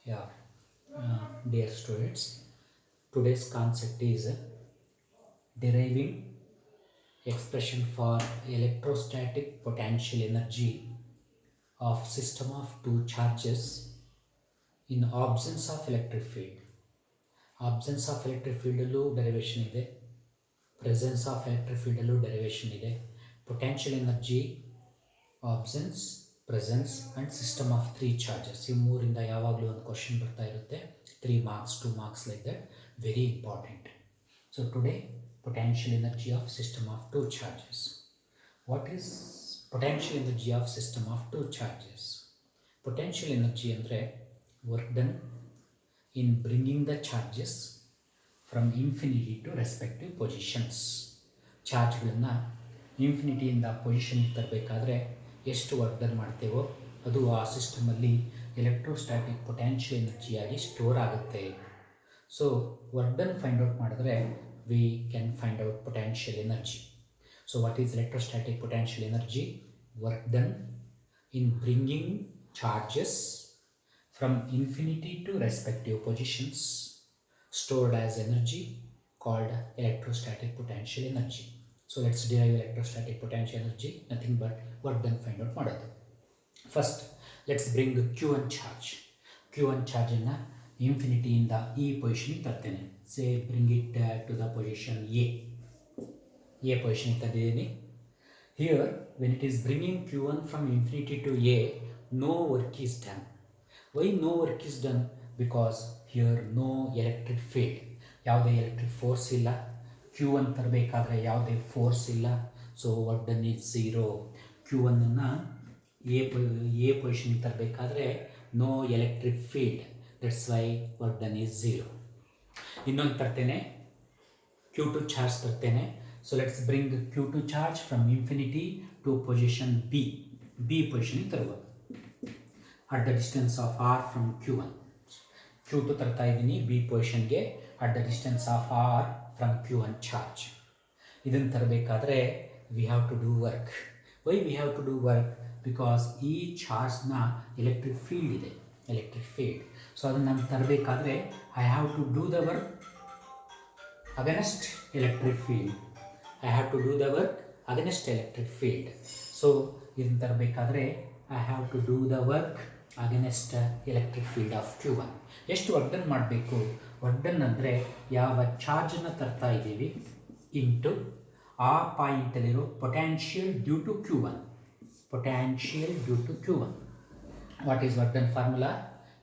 Yeah, dear students, today's concept is deriving expression for electrostatic potential energy of system of two charges in absence of electric field. Absence of electric field ಅಲ್ಲೂ derivation ಇದೆ, presence of electric field ಅಲ್ಲೂ derivation ಇದೆ. Potential energy, absence, presence and system of three charges. ಈ ಮೂರಿಂದ ಯಾವಾಗಲೂ ಒಂದು question ಬರ್ತಾ ಇರುತ್ತೆ. 3 marks, 2 marks like that. Very important. So today, potential energy of system of two charges. What is potential energy of system of two charges? Potential energy ಅಂದರೆ work done in bringing the charges from infinity to respective positions. ಚಾರ್ಜ್ಗಳನ್ನು ಇನ್ಫಿನಿಟಿಯಿಂದ ಪೊಸಿಷನ್ಗೆ ತರಬೇಕಾದ್ರೆ ಎಷ್ಟು work done ಮಾಡ್ತೇವೋ ಅದು ಆ ಸಿಸ್ಟಮಲ್ಲಿ electrostatic potential ಎನರ್ಜಿಯಾಗಿ store ಆಗುತ್ತೆ. So work done find out ಮಾಡಿದ್ರೆ we can find out potential energy. So what is electrostatic potential energy? Work done in bringing charges from infinity to respective positions stored as energy called electrostatic potential energy. So let's derive electrostatic potential energy, nothing but work done find out ಮಾಡೋದು. First let's bring q1 charge. q1 charge ಅನ್ನು infinity ಇಂದ ಈ position ತರ್ತೇನೆ. say bring it to the position a position ತಂದಿದ್ದೀನಿ. Here when it is bringing q1 from infinity to a, no work is done. Why no work is done? Because here no electric field, ಯಾವುದೇ electric force ಇಲ್ಲ. q1 ತರಬೇಕಾದ್ರೆ ಯಾವುದೇ force ಇಲ್ಲ. So work done is zero. q1 ಅನ್ನು A ಪೊಸಿಷನ್ಗೆ ತರಬೇಕಾದ್ರೆ no electric field, that's why work done is zero. ಇನ್ನೊಂದು ತರ್ತೇನೆ, q2 ಚಾರ್ಜ್ ತರ್ತೇನೆ. So let's bring q2 charge from infinity to position B ಪೊಸಿಷನ್ಗೆ ತರುವ at the distance of r from q1. q2 ತರ್ತಾ ಇದ್ದೀನಿ ಬಿ ಪೊಸಿಷನ್ಗೆ at the distance of r from q1 charge. ಇದನ್ನು ತರಬೇಕಾದ್ರೆ we have to do work. Why we have to do work? Because ಈ ಚಾರ್ಜ್ನ electric field ಇದೆ, electric field. So ಅದನ್ನು ನಾನು ತರಬೇಕಾದ್ರೆ I have to do the work against electric field. I have to do the work against electric field. So ಇದನ್ನು ತರಬೇಕಾದ್ರೆ I have to do the work against electric field of q1. ಎಷ್ಟು work done ಮಾಡಬೇಕು? Work done ಅಂದರೆ ಯಾವ ಚಾರ್ಜನ್ನು ತರ್ತಾ ಇದ್ದೀವಿ into ಆ ಪಾಯಿಂಟಲ್ಲಿರೋ potential due to q1. Potential due to q1. What is work done formula?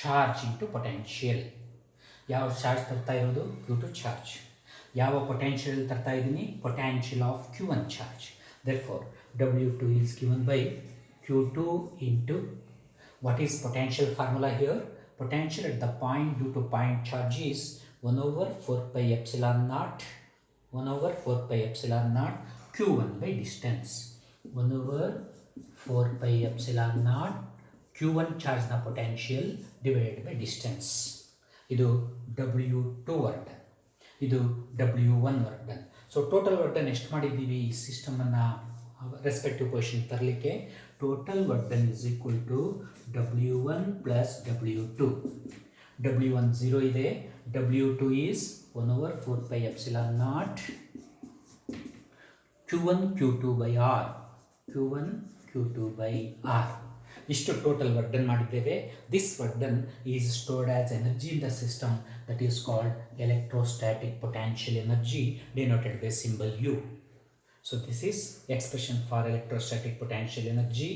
Charge into potential. ಯಾವ ಚಾರ್ಜ್ ತರ್ತಾ ಇರೋದು? q2 charge. ಯಾವ ಪೊಟ್ಯಾನ್ಷಿಯಲ್ ತರ್ತಾ ಇದ್ದೀನಿ? Potential of q1 charge. Therefore W2 is given by q2 into what is potential formula here? Potential at the point due to point charge is 1 over 4 pi epsilon naught, 1 over 4 pi epsilon naught q1 by distance. 1 over 4 pi epsilon naught q1 charge na potential divided by distance. ಇದು W2 work done, ಇದು W1 work done. So total work done ಎಷ್ಟು ಮಾಡಿದ್ದೀವಿ ಈ ಸಿಸ್ಟಮನ್ನು respective position ತರಲಿಕ್ಕೆ? Total work done is equal to W1 plus W2. W1 0 ಇದೆ, W2 is 1 over 4 pi epsilon naught Q1 Q2 by R, Q1 Q2 by R. ಇಷ್ಟು total work done ಮಾಡಿದ್ದೇವೆ. This work done is stored as energy in the system that is called electrostatic potential energy denoted by symbol U. So this is expression for electrostatic potential energy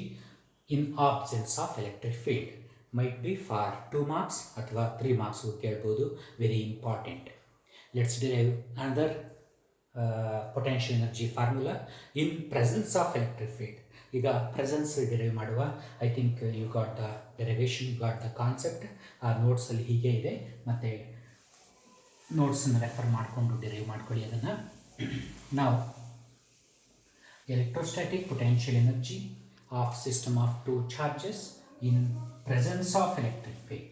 in absence of electric field. Might be for 2 marks ಅಥವಾ 3 marks ಕೇಳ್ಬೋದು. Very important. Let's derive another potential energy formula in presence of electric field. ಈಗ presence derive ಮಾಡುವ. I think you got the derivation, you got the concept. ಆ ನೋಟ್ಸಲ್ಲಿ ಹೀಗೆ ಇದೆ, ಮತ್ತು ನೋಟ್ಸನ್ನು refer ಮಾಡಿಕೊಂಡು ಡಿರೈವ್ ಮಾಡ್ಕೊಳ್ಳಿ ಅದನ್ನು. ನಾವು electrostatic potential energy of system of two charges in presence of electric field.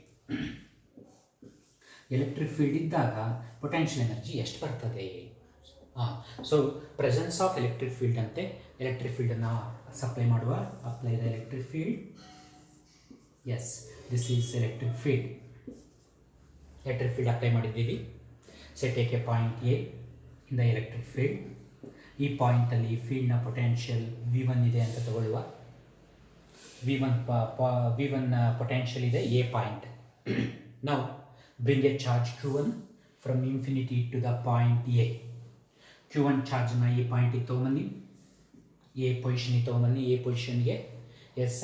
Electric field ಇದ್ದಾಗ ಪೊಟೆನ್ಷಿಯಲ್ ಎನರ್ಜಿ ಎಷ್ಟು ಬರ್ತದೆ? So presence of electric field ಅಂತೆ. ಎಲೆಕ್ಟ್ರಿಕ್ ಫೀಲ್ಡನ್ನು ಸಪ್ಲೈ ಮಾಡುವ. Apply the electric field. Yes, this is electric field. Electric field apply ಮಾಡಿದ್ದೀವಿ. Say take a point A in the electric field. ಈ ಪಾಯಿಂಟಲ್ಲಿ ಫೀಲ್ಡ್ನ ಪೊಟೆನ್ಷಿಯಲ್ V1 ಇದೆ ಅಂತ ತಗೊಳ್ಳುವ. V1 ಪೊಟೆನ್ಷಿಯಲ್ ಇದೆ ಎ ಪಾಯಿಂಟ್. ನಾವು bring a charge Q1 from infinity to the point A. Q1 ಚಾರ್ಜನ್ನ ಈ ಪಾಯಿಂಟಿಗೆ ತೊಗೊಂಬನ್ನಿ, ಎ ಪೊಸಿಷನಿಗೆ ತೊಗೊಂಬನ್ನಿ. ಎ ಪೊಸಿಷನ್ಗೆ ಎಸ್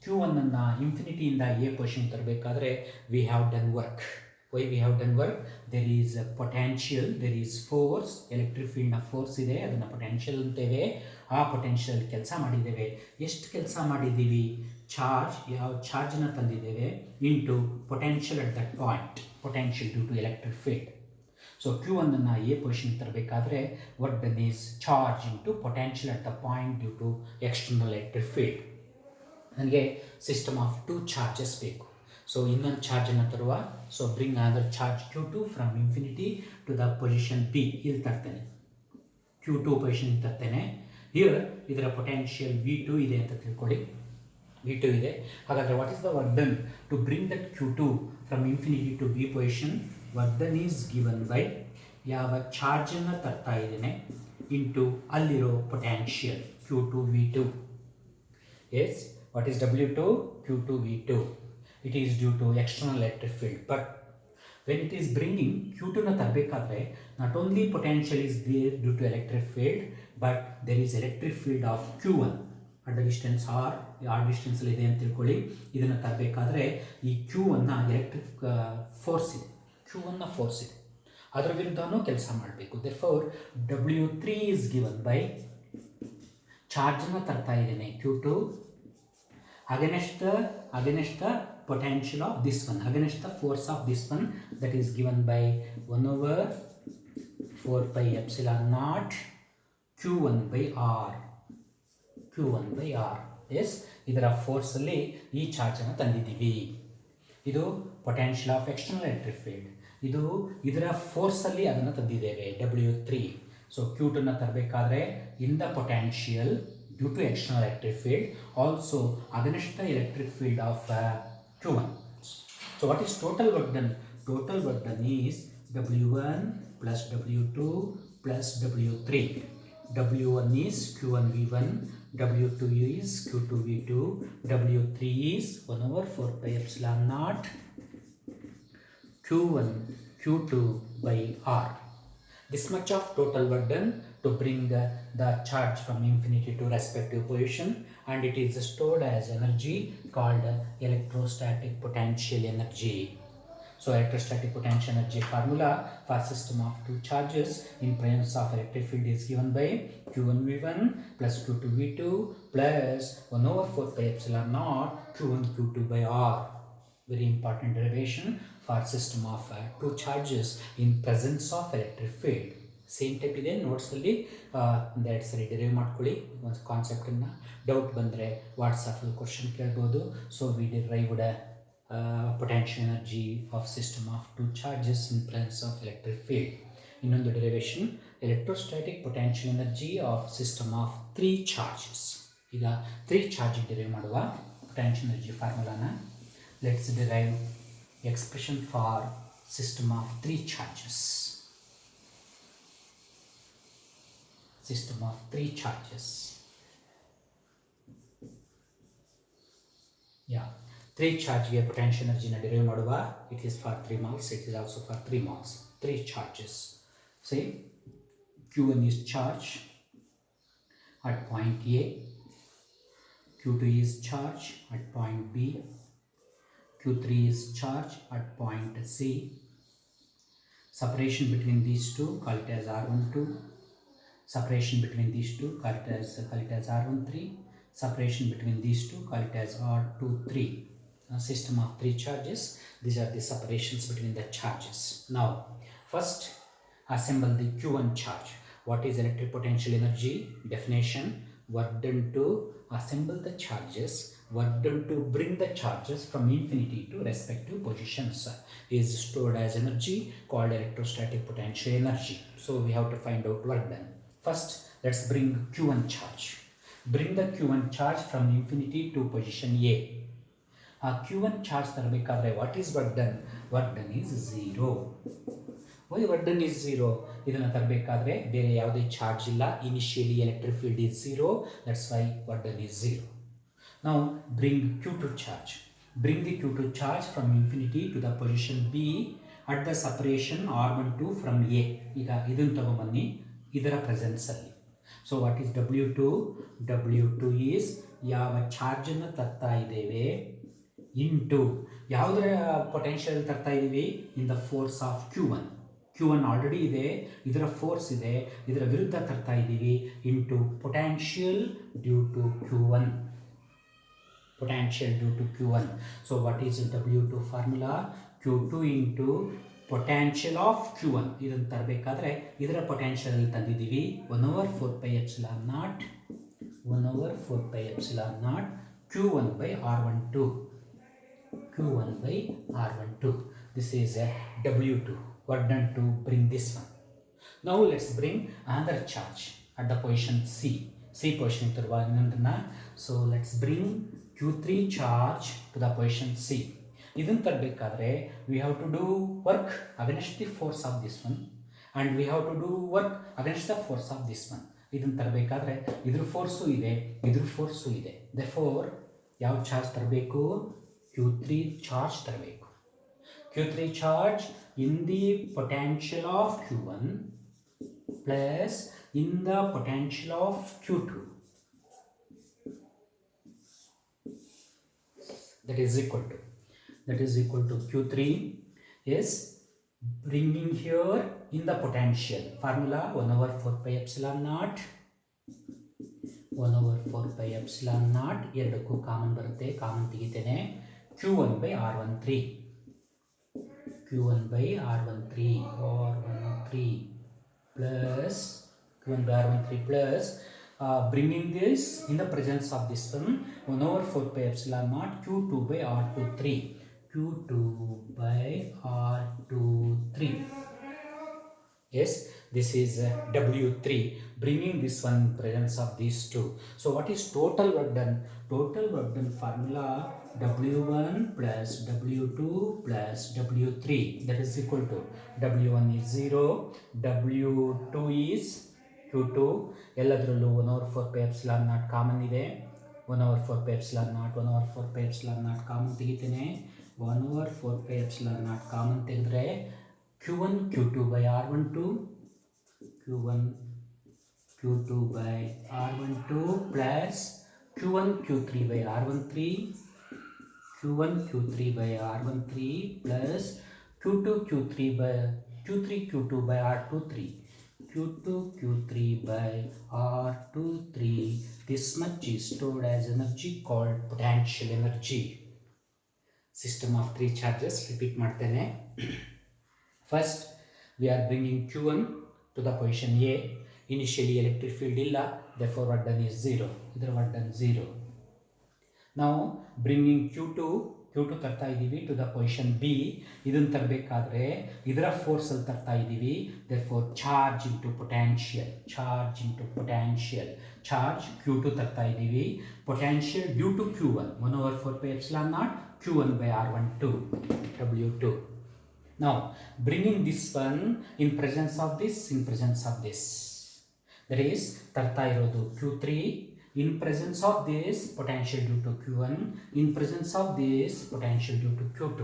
Q1 ಅನ್ನು ಇನ್ಫಿನಿಟಿಯಿಂದ ಎ ಪೊಸಿಷನ್ ತರಬೇಕಾದ್ರೆ we have done work. Why we have done work? There is potential, there is force, electric ಫೀಲ್ಡ್ನ ಫೋರ್ಸ್ ಇದೆ, ಅದನ್ನು ಪೊಟೆನ್ಷಿಯಲ್ ಅಂತೇವೆ. ಆ ಪೊಟೆನ್ಷಿಯಲ್ ಕೆಲಸ ಮಾಡಿದ್ದೇವೆ. ಎಷ್ಟು ಕೆಲಸ ಮಾಡಿದ್ದೀವಿ? ಚಾರ್ಜ್, ಯಾವ ಚಾರ್ಜನ್ನ ತಂದಿದ್ದೇವೆ into potential at that point, potential due to electric field. So Q1 ಅನ್ನು ಎ ಪೊಸಿಷನ್ ತರಬೇಕಾದ್ರೆ what done is charge into potential at the point due to external electric field. ನನಗೆ ಸಿಸ್ಟಮ್ ಆಫ್ 2 ಚಾರ್ಜಸ್ ಬೇಕು. So ಇನ್ನೊಂದು ಚಾರ್ಜನ್ನು ತರುವ. So bring another charge Q2 from infinity to the position B. ಇಲ್ಲಿ ತರ್ತೇನೆ, Q2 position ತರ್ತೇನೆ. Here ಇದರ potential V2 ಇದೆ ಅಂತ ತಿಳ್ಕೊಳ್ಳಿ. V2 ಇದೆ. ಹಾಗಾದರೆ what is the work done to bring that Q2 from infinity to B position? Work done is given by ಯಾವ ಚಾರ್ಜನ್ನು ತರ್ತಾ ಇದ್ದೇನೆ ಇಂಟು ಅಲ್ಲಿರೋ potential Q2 V2. Yes, what is W2? Q2 V2. It is due to external electric field. But when it is bringing Q2 na ತರಬೇಕಾದ್ರೆ not only potential is there due to electric field, but there is electric field of Q1 at the distance R. Distance ಅಲ್ಲಿ ಇದೆ ಅಂತ ತಿಳ್ಕೊಳ್ಳಿ. ಇದನ್ನು ತರಬೇಕಾದ್ರೆ ಈ Q1 ನ electric force ಇದೆ, Q1 ನ force ಇದೆ, ಅದರ ವಿರುದ್ಧನೂ ಕೆಲಸ ಮಾಡಬೇಕು. therefore W3 is given by ಚಾರ್ಜನ್ನು ತರ್ತಾ ಇದ್ದೇನೆ Q2 against the potential of this one, against the force of this one, that is given by 1 over 4 pi epsilon naught Q1 by R. Q1 by R. Yes, ಇದರ ಫೋರ್ಸಲ್ಲಿ ಈ ಚಾರ್ಜನ್ನು ತಂದಿದ್ದೀವಿ. ಇದು potential of external electric field. ಇದು ಇದರ ಫೋರ್ಸಲ್ಲಿ ಅದನ್ನು ತಂದಿದ್ದೇವೆ W3. ಸೊ Q2 ನ ತರಬೇಕಾದ್ರೆ in the potential due to external electric field, also against the electric field of Q1. So what is total work done? Total work done is W1 plus W2 plus W3. W1 is Q1 V1, W2 is Q2 V2, W3 is 1 over 4 pi epsilon naught Q1 Q2 by R. This much of total work done to bring the charge from infinity to respective position, and it is stored as energy called electrostatic potential energy. So electrostatic potential energy formula for system of 2 charges in presence of electric field is given by Q1 V1 plus Q2 V2 plus 1 over 4 pi epsilon naught Q1 Q2 by R. Very important derivation for system of 2 charges in presence of electric field. Same type ಇದೆ, ನೋಟ್ಸಲ್ಲಿ ಒಂದೆರಡು ಸರಿ derive ಮಾಡ್ಕೊಳ್ಳಿ ಒಂದು ಕಾನ್ಸೆಪ್ಟನ್ನು. Doubt ಬಂದರೆ ವಾಟ್ಸಪ್ಪಲ್ಲಿ question ಕೇಳ್ಬೋದು. So we derived potential energy of system of 2 charges in presence of electric field. ಇನ್ನೊಂದು derivation electrostatic potential energy of system of 3 charges. ಈಗ 3 ಚಾರ್ಜ್ ಡಿರೈವ್ ಮಾಡುವ ಪೊಟೆನ್ಷಿಯಲ್ ಎನರ್ಜಿ ಫಾರ್ಮುಲಾನ. Let's derive expression for system of 3 charges. System of 3 charges. Yeah, 3 charge ಗೆ potential energy ನ derive ಮಾಡುವ. It is for 3 moles, it is also for 3 moles. 3 charges. See, Q1 is charge at point A, Q2 is charge at point B, Q3 is charge at point C. Separation between these two, call it as R12. Separation between these two, call it as R13. Separation between these two, call it as R23. System of 3 charges. These are the separations between the charges. Now, first assemble the Q1 charge. What is electric potential energy? Definition: work done to assemble the charges, work done to bring the charges from infinity to respective positions is stored as energy called electrostatic potential energy. So we have to find out work done. First, let's bring Q1 charge. Bring the Q1 charge from infinity to position A. ಆ Q1 charge ತರಬೇಕಾದ್ರೆ what is work done? Work done is zero. Why work done is zero? ಇದನ್ನು ತರಬೇಕಾದ್ರೆ ಬೇರೆ ಯಾವುದೇ charge ಇಲ್ಲ. Initially electric field is zero, that's why work done is zero. Now bring Q2 charge. Bring the Q2 charge from infinity to the position B at the separation R12 from A. ಈಗ ಇದನ್ನು ತಗೊಂಬನ್ನಿ ಇದರ ಪ್ರೆಸೆನ್ಸಲ್ಲಿ. So what is W2? W2 is ಯಾವ ಚಾರ್ಜನ್ನು ತರ್ತಾ ಇದ್ದೇವೆ into ಯಾವುದರ ಪೊಟೆನ್ಷಿಯಲ್ ತರ್ತಾ ಇದ್ದೀವಿ? In the force of Q1. Q1 already ಇದೆ, ಇದರ ಫೋರ್ಸ್ ಇದೆ, ಇದರ ವಿರುದ್ಧ ತರ್ತಾ ಇದ್ದೀವಿ into potential due to Q1. Potential due to Q1. So what is W2 formula? Q2 into potential of Q1. ಇದನ್ನು ತರಬೇಕಾದ್ರೆ ಇದರ potential ತಂದಿದ್ದೀವಿ 1/4πε0 1/4πε0 Q1 by R12. Q1 by R12. This is a W2. Work done to bring this one. Now let's bring another charge at the position C position ತರುವ ಇನ್ನೊಂದನ್ನ. So let's bring Q3 charge to the position C. ಇದನ್ನು ತರಬೇಕಾದ್ರೆ we have to do work against the force of this one and we have to do work against the force of this one. ಇದನ್ನು ತರಬೇಕಾದ್ರೆ ಇದ್ರ force ಇದೆ, ಇದ್ರ force ಇದೆ. therefore ಯಾವ charge ತರಬೇಕು? Q3 charge ತರಬೇಕು. Q3 charge in the potential of Q1 plus in the potential of Q2. That is equal to Q3 is bringing here in the potential formula 1/4πε0 ಎರಡಕ್ಕೂ common ಬರುತ್ತೆ, common ತೆಗಿತೇನೆ. Q1 by R13 plus Q1 by R13 plus bringing this in the presence of this one 1/4πε0 Q2 by R23. Yes, this is W3 bringing this one in presence of these two. So what is total work done? Total work done formula W1 plus W2 plus W3, that is equal to W1 is 0, W2 is Q2. ಎಲ್ಲದರಲ್ಲೂ 1/4πε0 common ಇದೆ. 1/4πε0 common ತೆಗಿತೇನೆ. 1/4πε0 common ತೆಗೆದ್ರೆ Q1 Q2 by R12 plus Q1 Q3 by R13 plus Q2 Q3 by Q2 by R23. This much is stored as energy called potential energy. System of 3 charges. Repeat ಮಾಡ್ತೇನೆ. First we are bringing Q1 to the position A. Initially electric field ಇಲ್ಲ, therefore work done is 0. ಇದರ work done 0. Now bringing Q2 ತರ್ತಾ ಇದ್ದೀವಿ to the position B. ಇದನ್ನು ತರಬೇಕಾದ್ರೆ ಇದರ ಫೋರ್ಸಲ್ಲಿ ತರ್ತಾ ಇದ್ದೀವಿ, therefore charge into potential. Charge Q2 ತರ್ತಾ ಇದ್ದೀವಿ, potential due to Q1 1/4πε0 Q1 by R12 W2. Now bringing this one in presence of this, that is ತರ್ತಾ ಇರೋದು Q3 in presence of this potential due to Q1 in presence of this potential due to Q2.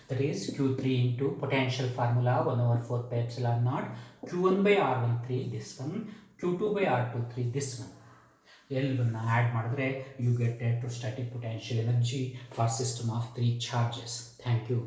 That is Q3 into potential formula 1/4πε0 Q1 by R13 this one, Q2 by R23 this one. ಎಲ್ಲವನ್ನ add ಮಾಡಿದ್ರೆ you get electrostatic potential energy for system of 3 charges. Thank you.